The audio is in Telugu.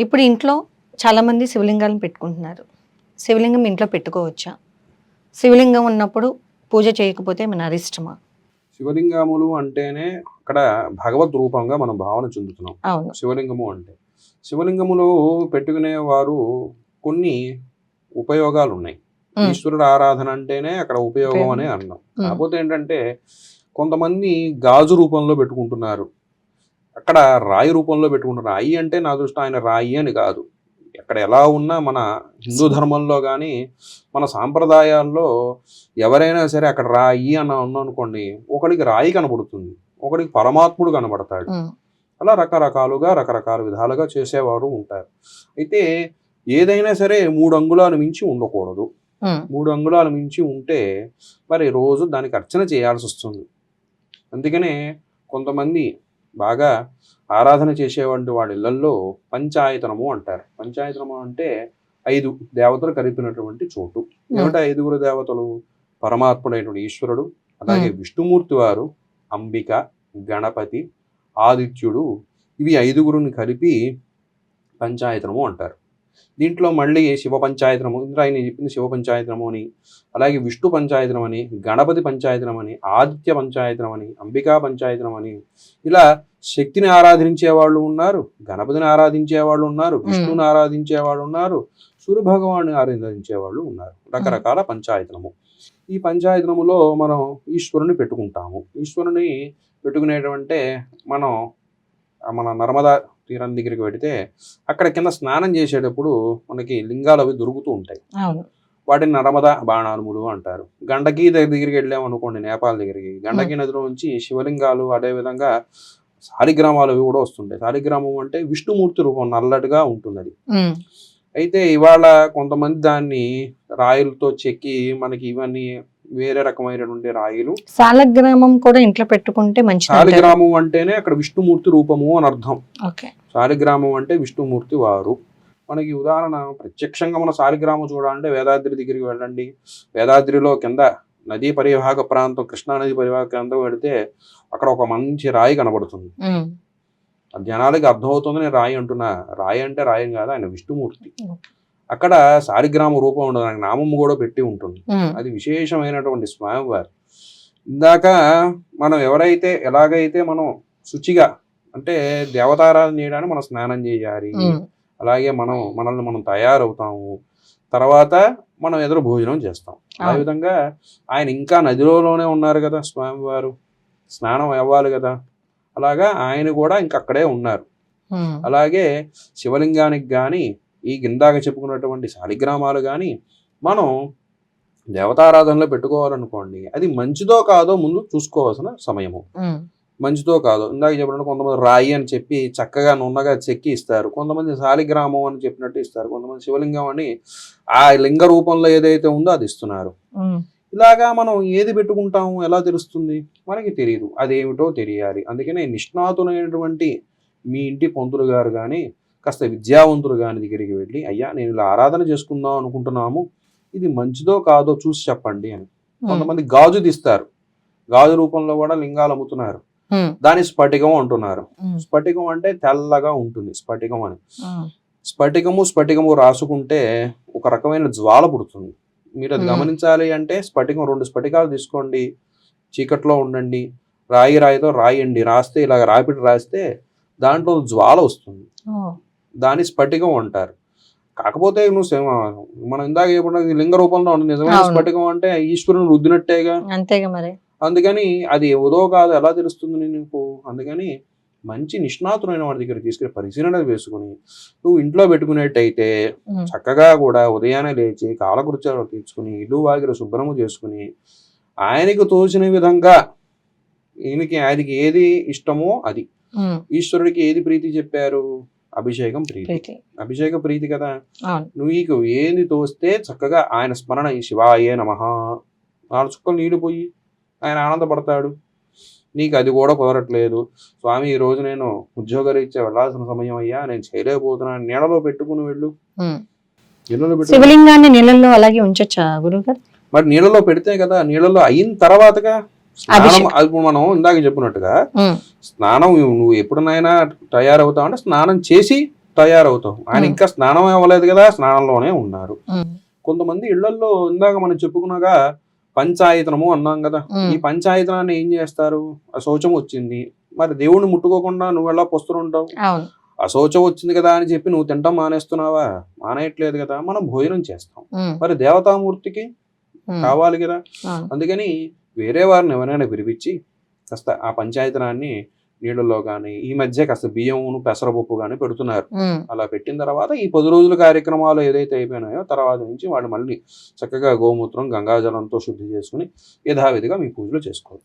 ఇప్పుడు ఇంట్లో చాలామంది శివలింగాలను పెట్టుకుంటున్నారు. శివలింగం ఇంట్లో పెట్టుకోవచ్చా? శివలింగం ఉన్నప్పుడు పూజ చేయకపోతే మన అరిష్టమా? శివలింగములు అంటేనే అక్కడ భగవద్ రూపంగా మనం భావన చెందుతున్నాం. అవును. శివలింగము అంటే శివలింగములు పెట్టుకునే వారు కొన్ని ఉపయోగాలు ఉన్నాయి. ఉమ్, ఈశ్వరుడు ఆరాధన అంటేనే అక్కడ ఉపయోగం అనే అన్నాం. ఉమ్, కాకపోతే ఏంటంటే కొంతమంది గాజు రూపంలో పెట్టుకుంటున్నారు, అక్కడ రాయి రూపంలో పెట్టుకుంటున్నారు. రాయి అంటే నా దృష్టి ఆయన రాయి అని కాదు. అక్కడ ఎలా ఉన్నా మన హిందూ ధర్మంలో కానీ మన సాంప్రదాయాల్లో ఎవరైనా సరే అక్కడ రాయి అన్న ఉన్నానుకోండి, ఒకడికి రాయి కనబడుతుంది, ఒకడికి పరమాత్ముడు కనబడతాడు. ఉమ్, అలా రకరకాలుగా రకరకాల విధాలుగా చేసేవారు ఉంటారు. అయితే ఏదైనా సరే 3 అంగుళాలు మించి ఉండకూడదు. ఉమ్, 3 అంగుళాలు మించి ఉంటే మరి రోజు దానికి అర్చన చేయాల్సి వస్తుంది. అందుకనే కొంతమంది బాగా ఆరాధన చేసేవంటి వాళ్ళ ఇళ్లల్లో పంచాయతనము అంటారు. పంచాయతనము అంటే 5 దేవతలు కలిపినటువంటి చోటు. ఏమిటా 5 దేవతలు? పరమాత్ముడైనటువంటి ఈశ్వరుడు, అలాగే విష్ణుమూర్తి వారు, అంబిక, గణపతి, ఆదిత్యుడు, ఇవి 5గురిని కలిపి పంచాయతనము అంటారు. దీంట్లో మళ్ళీ శివ పంచాయతనము, ఇందులో ఆయన చెప్పింది శివ పంచాయతనము అని, అలాగే విష్ణు పంచాయతనం అని, గణపతి పంచాయతనం అని, ఆదిత్య పంచాయతనం అని, అంబికా పంచాయతనం అని, ఇలా శక్తిని ఆరాధించే వాళ్ళు ఉన్నారు, గణపతిని ఆరాధించే వాళ్ళు ఉన్నారు, విష్ణుని ఆరాధించే వాళ్ళు ఉన్నారు, సూర్య భగవాన్ని ఆరాధించే వాళ్ళు ఉన్నారు. రకరకాల పంచాయతనము. ఈ పంచాయతనములో మనం ఈశ్వరుని పెట్టుకుంటాము. ఈశ్వరుని పెట్టుకునేటంటే మనం మన నర్మదా తీరం దగ్గరికి పెడితే అక్కడ కింద స్నానం చేసేటప్పుడు మనకి లింగాలు అవి దొరుకుతూ ఉంటాయి. అవును. వాటిని నర్మదా బాణాలములు అంటారు. గండకీ దగ్గరికి వెళ్ళామనుకోండి, నేపాల్ దగ్గరికి, గండకీ నదిలో నుంచి శివలింగాలు, అదేవిధంగా శాలిగ్రామాలు అవి కూడా వస్తుంటాయి. శాలిగ్రామం అంటే విష్ణుమూర్తి రూపం, నల్లటిగా ఉంటుంది అది. అయితే ఇవాళ కొంతమంది దాన్ని రాయిలతో చెక్కి మనకి ఇవన్నీ వేరే రకమైనటువంటి రాయిలు. శాలగ్రామం కూడా ఇంట్లో పెట్టుకుంటే మంచిది. శాలిగ్రామం అంటేనే అక్కడ విష్ణుమూర్తి రూపము అని అర్థం. ఓకే. శాలిగ్రామం అంటే విష్ణుమూర్తి వారు. మనకి ఉదాహరణ ప్రత్యక్షంగా మన శాలిగ్రామం చూడాలంటే వేదాద్రి దగ్గరికి వెళ్ళండి. వేదాద్రిలో కింద నదీ పరివాహక ప్రాంతం, కృష్ణా నది పరివాహక ప్రాంతం పెడితే అక్కడ ఒక మంచి రాయి కనబడుతుంది. జనాలకి అర్థమవుతుంది నేను రాయి అంటున్నా. రాయి అంటే రాయం కాదు, ఆయన విష్ణుమూర్తి. అక్కడ శాలిగ్రామ రూపం ఉండదు, ఆయనకు నామం కూడా పెట్టి ఉంటుంది. అది విశేషమైనటువంటి స్వామివారు. ఇందాక మనం ఎలాగైతే మనం శుచిగా అంటే దేవతారాధన చేయడానికి మనం స్నానం చేయాలి, అలాగే మనల్ని మనం తయారవుతాము, తర్వాత మనం ఎదురు భోజనం చేస్తాం. అదేవిధంగా ఆయన ఇంకా నదిలోనే ఉన్నారు కదా స్వామివారు, స్నానం అవ్వాలి కదా, అలాగా ఆయన కూడా ఇంకా అక్కడే ఉన్నారు. అలాగే శివలింగానికి కానీ ఈ గిందాక చెప్పుకున్నటువంటి శాలిగ్రామాలు కానీ మనం దేవతారాధనలో పెట్టుకోవాలనుకోండి, అది మంచిదో కాదో ముందు చూసుకోవాల్సిన సమయము. మంచిదో కాదో ఇందాక చెప్పినట్టు కొంతమంది రాయి అని చెప్పి చక్కగా నున్నగా చెక్కి ఇస్తారు, కొంతమంది శాలిగ్రామం అని చెప్పినట్టు ఇస్తారు, కొంతమంది శివలింగం అని ఆ లింగ రూపంలో ఏదైతే ఉందో అది ఇస్తున్నారు. ఇలాగా మనం ఏది పెట్టుకుంటాము ఎలా తెలుస్తుంది? మనకి తెలియదు, అదేమిటో తెలియాలి. అందుకనే నిష్ణాతులైనటువంటి మీ ఇంటి పంతులు గారు కానీ, కాస్త విద్యావంతులు కానీ దగ్గరికి వెళ్ళి, అయ్యా నేను ఇలా ఆరాధన చేసుకుందాం అనుకుంటున్నాము, ఇది మంచిదో కాదో చూసి చెప్పండి అని. కొంతమంది గాజు తీస్తారు, గాజు రూపంలో కూడా లింగాలు అమ్ముతున్నారు, దాని స్ఫటికం అంటున్నారు. స్ఫటికం అంటే తెల్లగా ఉంటుంది స్ఫటికం అని. స్ఫటికము రాసుకుంటే ఒక రకమైన జ్వాల పుడుతుంది. మీరు అది గమనించాలి అంటే స్ఫటికం 2 స్ఫటికాలు తీసుకోండి, చీకట్లో ఉండండి, రాయితో రాయండి, రాస్తే ఇలాగ రాపిడి రాస్తే దాంట్లో జ్వాల వస్తుంది, దాని స్ఫటికం అంటారు. కాకపోతే మనం ఇందాక ఏమన్నా లింగ రూపంలో ఉంటుంది, నిజమైన స్ఫటికం అంటే ఈశ్వరుని రుద్దినట్టేగా. అంతేగా మరి. అందుకని అది ఏదో కాదు ఎలా తెలుస్తుంది నీకు? అందుకని మంచి నిష్ణాతులైన వాడి దగ్గర తీసుకుని పరిశీలన వేసుకుని నువ్వు ఇంట్లో పెట్టుకునేట్టయితే చక్కగా కూడా ఉదయాన్నే లేచి కాలకృత్యాలు తీర్చుకుని ఇల్లు వాకిలి శుభ్రము చేసుకుని ఆయనకు తోచిన విధంగా ఆయనకి ఏది ఇష్టమో అది. ఈశ్వరుడికి ఏది ప్రీతి చెప్పారు? అభిషేకం ప్రీతి. అభిషేక ప్రీతి కదా. నీకు ఏది తోస్తే చక్కగా ఆయన స్మరణ, ఈ శివాయే నమః 4 చుక్కలు నీళ్లు పోయి ఆయన ఆనందపడతాడు. నీకు అది కూడా కుదరట్లేదు, స్వామి ఈ రోజు నేను ఉద్యోగరీత్యా వెళ్ళాల్సిన సమయం అయ్యా, నేను చేయలేకపోతున్నాను, నీళ్ళలో పెట్టుకుని వెళ్ళు. శివలింగాన్ని నీళ్ళల్లో అలాగే ఉంచొచ్చా గురుగారు? మరి నీళ్ళలో పెడితే కదా, నీళ్ళలో అయిన తర్వాతగా స్నానం. అది మనం ఇందాక చెప్పినట్టుగా స్నానం నువ్వు ఎప్పుడునైనా తయారవుతావు అంటే స్నానం చేసి తయారవుతావు. ఆయన ఉమ్. ఇంకా స్నానం అవ్వలేదు కదా, స్నానంలోనే ఉన్నారు. ఉమ్. కొంతమంది ఇళ్లల్లో ఇందాక మనం చెప్పుకున్నాగా పంచాయతనము అన్నాం కదా, ఉమ్. ఈ పంచాయతనాన్ని ఏం చేస్తారు? ఆ శౌచం వచ్చింది, మరి దేవుడిని ముట్టుకోకుండా నువ్వు ఎలా పొస్తులుంటావు? అవును. ఆ శౌచం వచ్చింది కదా అని చెప్పి నువ్వు తింటాం మానేస్తున్నావా? మానేయట్లేదు కదా. మనం భోజనం చేస్తాం, ఉమ్. మరి దేవతామూర్తికి ఉమ్. కావాలి కదా. అవును. అందుకని వేరే వారిని ఎవరైనా పిలిపించి కాస్త ఆ పంచాయతనాన్ని నీళ్ళలో కానీ, ఈ మధ్య కాస్త బియ్యమును పెసరపప్పు కానీ పెడుతున్నారు. ఉమ్. అలా పెట్టిన తర్వాత ఈ 10 రోజుల కార్యక్రమాలు ఏదైతే అయిపోయినాయో తర్వాత నుంచి వాళ్ళు మళ్ళీ చక్కగా గోమూత్రం గంగాజలంతో శుద్ధి చేసుకుని యథావిధిగా మీ పూజలు చేసుకోవచ్చు.